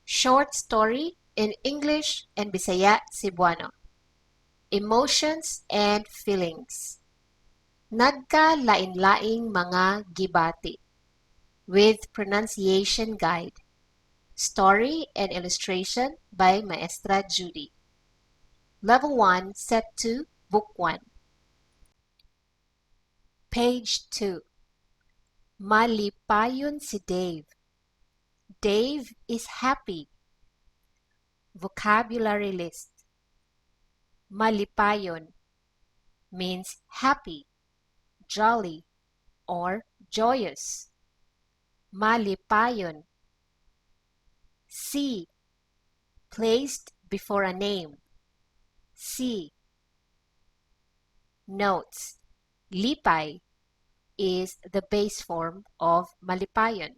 Short story in English and Bisaya Cebuano. Emotions and feelings. Nagka-lain-laing mga gibati. With pronunciation guide. Story and illustration by Maestra Judy. Level 1, Set 2, Book 1. Page 2. Malipayon si Dave. Dave is happy. Vocabulary list. Malipayon means happy, jolly, or joyous. Malipayon. Si, placed before a name. Si. Notes. Lipay is the base form of malipayon.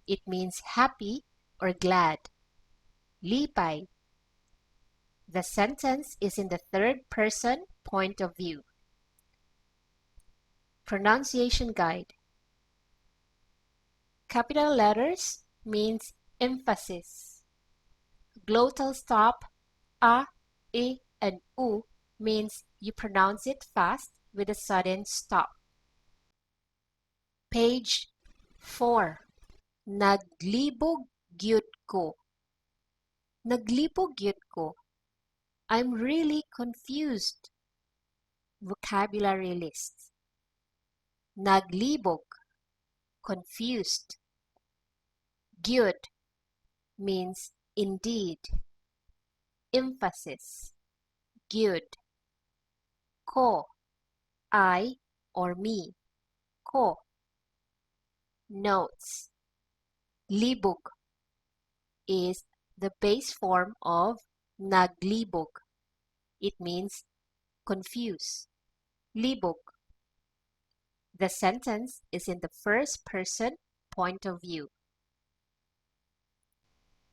It means happy or glad. Lipay. The sentence is in the third person point of view. Pronunciation guide. Capital letters means emphasis. Glottal stop, a, I, and u means you pronounce it fast with a sudden stop. Page 4. Naglibog gyud ko. Naglibog gyud ko. I'm really confused. Vocabulary list. Naglibog, confused. Gyud means indeed. Emphasis. Gyud. Ko, I or me. Ko. Notes. Libog is the base form of naglibog. It means confuse. Libog. The sentence is in the first person point of view.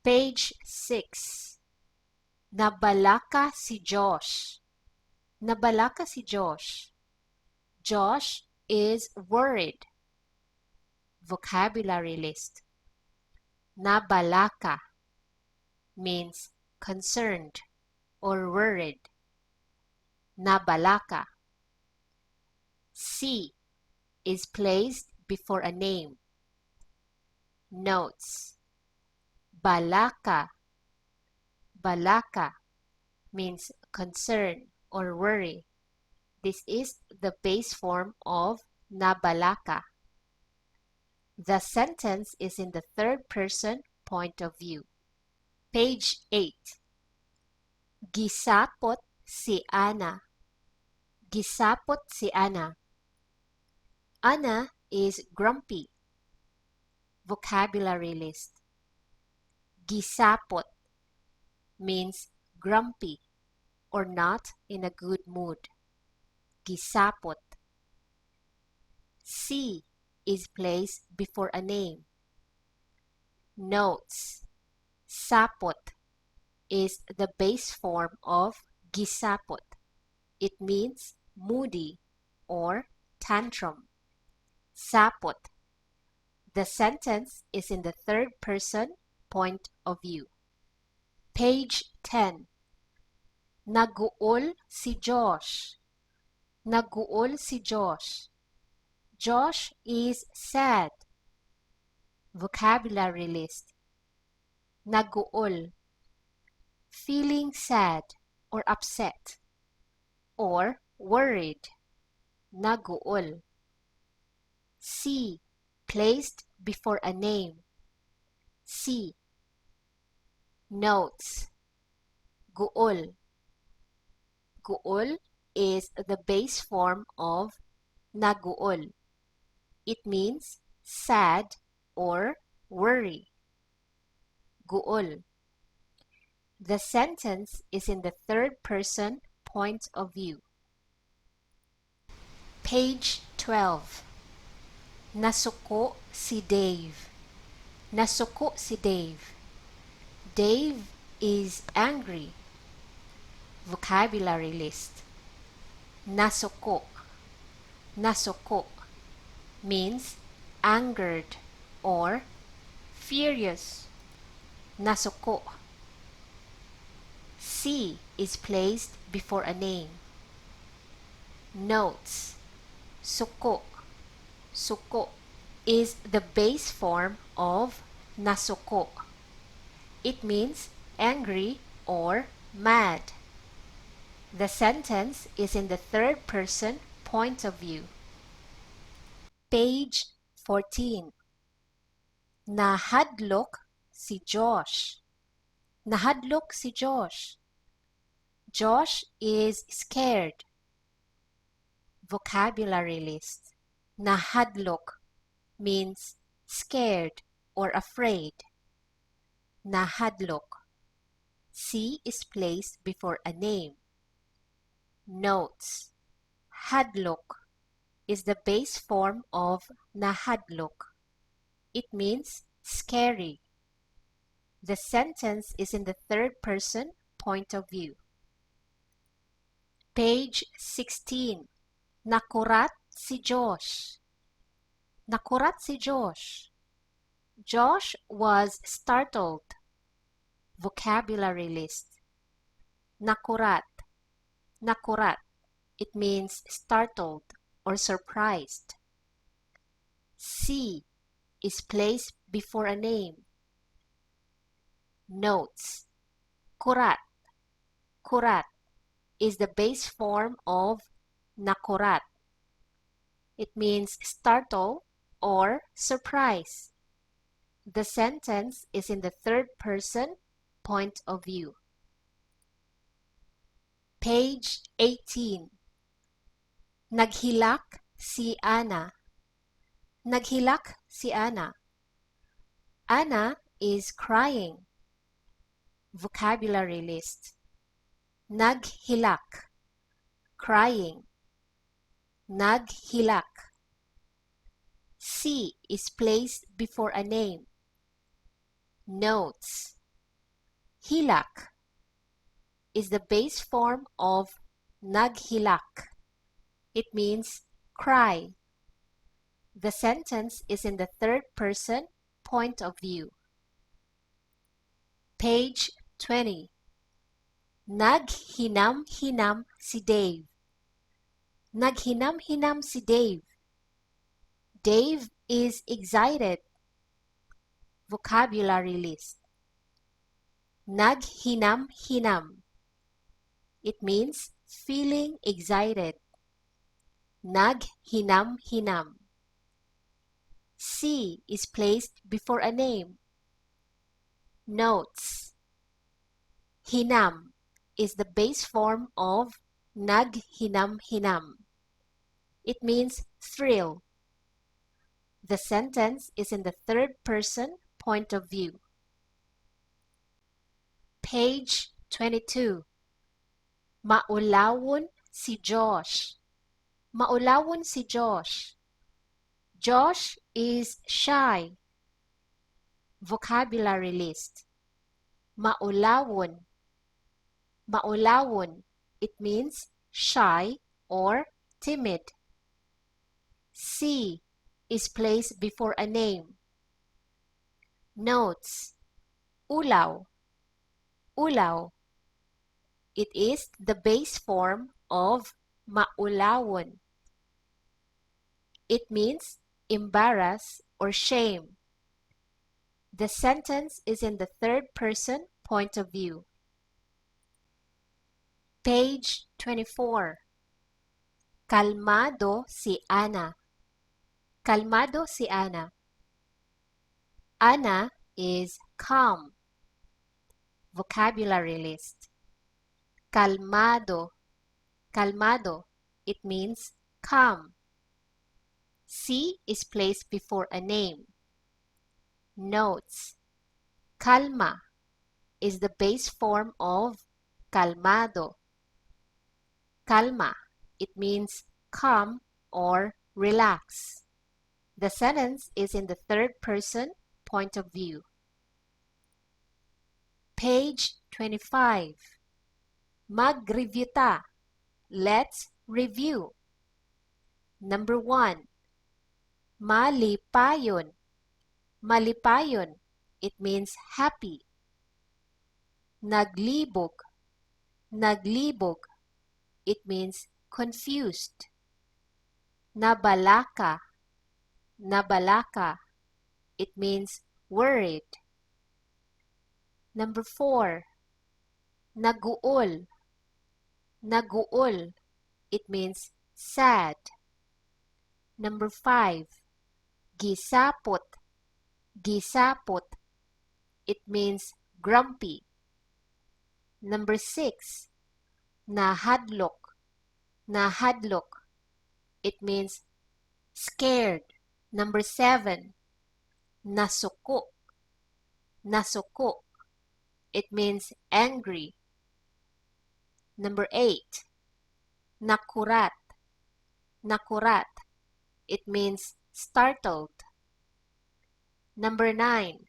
Page 6. Nabalaka si Josh. Nabalaka si Josh. Josh is worried. Vocabulary list. Nabalaka means concerned or worried. Nabalaka. Si is placed before a name. Notes. Balaka. Balaka means concern or worry. This is the base form of nabalaka. The sentence is in the third person point of view. Page 8. Gisapot si Ana. Gisapot si Ana. Ana is grumpy. Vocabulary list. Gisapot means grumpy or not in a good mood. Gisapot. Si is placed before a name. Notes. Sapot is the base form of gisapot. It means moody or tantrum. Sapot. The sentence is in the third person point of view. Page 10. Naguol si Josh. Naguol si Josh. Josh is sad. Vocabulary list. Naguol. Feeling sad or upset or worried. Naguol. Si placed before a name. Si. Notes. Guol. Guol is the base form of naguol. It means sad or worry. Guol. The sentence is in the third person point of view. Page 12. Nasuko si Dave. Nasuko si Dave. Dave is angry. Vocabulary list. Nasuko. Nasuko means angered or furious. nasuko. C is placed before a name. Notes. Suko. Suko is the base form of nasuko. It means angry or mad. The sentence is in the third person point of view. Page 14. Nahadlok si Josh. Nahadlok si Josh. Josh is scared. Vocabulary list. Nahadlok means scared or afraid. Nahadlok. C is placed before a name. Notes. Hadlok is the base form of nahadlok. It means scary. The sentence is in the third person point of view. Page 16. Nakurat si Josh. Nakurat si Josh. Josh was startled. Vocabulary list. Nakurat. Nakurat. It means startled or surprised. C is placed before a name. Notes. Kurat. Kurat is the base form of nakurat. It means startle or surprise. The sentence is in the third person point of view. Page 18. Naghilak si Ana. Naghilak si Ana. Ana is crying. Vocabulary list. Naghilak, crying. Naghilak. C is placed before a name. Notes. Hilak is the base form of naghilak. It means cry. The sentence is in the third person point of view. Page 20. Naghinam-hinam si Dave. Naghinam-hinam si Dave. Dave is excited. Vocabulary list. Naghinam-hinam. It means feeling excited. Naghinam-hinam. C is placed before a name. Notes. Hinam is the base form of naghinam-hinam. It means thrill. The sentence is in the third person point of view. Page 22. Maulawon si Josh. Maulawon si Josh. Josh is shy. Vocabulary list. Maulawon. Maulawon. It means shy or timid. C is placed before a name. Notes. Ulaw. Ulaw. It is the base form of maulawon. It means embarrass or shame. The sentence is in the third person point of view. Page 24. Kalmado si Ana. Kalmado si Ana. Ana is calm. Vocabulary list. Kalmado. Kalmado. It means calm. C is placed before a name. Notes. Kalma is the base form of kalmado. Kalma. It means calm or relax. The sentence is in the third person point of view. Page 25. Mag-review ta. Let's review. Number 1. Malipayon. Malipayon. It means happy. Naglibog. Naglibog. It means confused. Nabalaka. Nabalaka. It means worried. Number 4. Naguol. Naguol. It means sad. Number 5. Gisapot. Gisapot. It means grumpy. Number 6. Nahadlok. Nahadlok. It means scared. Number 7. Nasuko. Nasuko. It means angry. Number 8. Nakurat. Nakurat. It means startled. Number 9.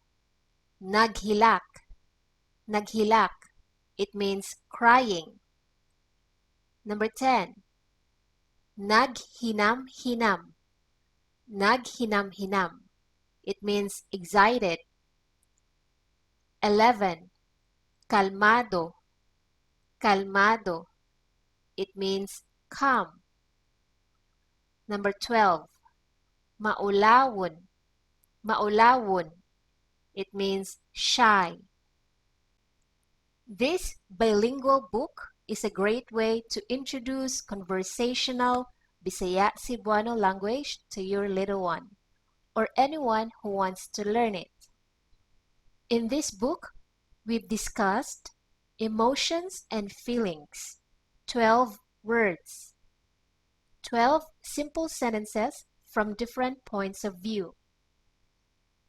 Naghilak. Naghilak. It means crying. Number 10. Naghinam-hinam. Naghinam-hinam. It means excited. 11. Kalmado. Kalmado. It means calm. Number 12. Maulawon. Maulawon. It means shy. This bilingual book is a great way to introduce conversational Bisaya Cebuano language to your little one, or anyone who wants to learn it. In this book, we've discussed emotions and feelings, 12 words, 12 simple sentences from different points of view.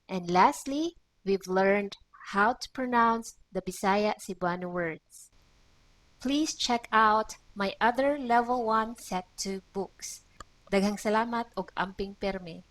And lastly, we've learned how to pronounce the Bisaya Cebuano words. Please check out my other Level 1 Set 2 books. Daghang salamat og amping perme.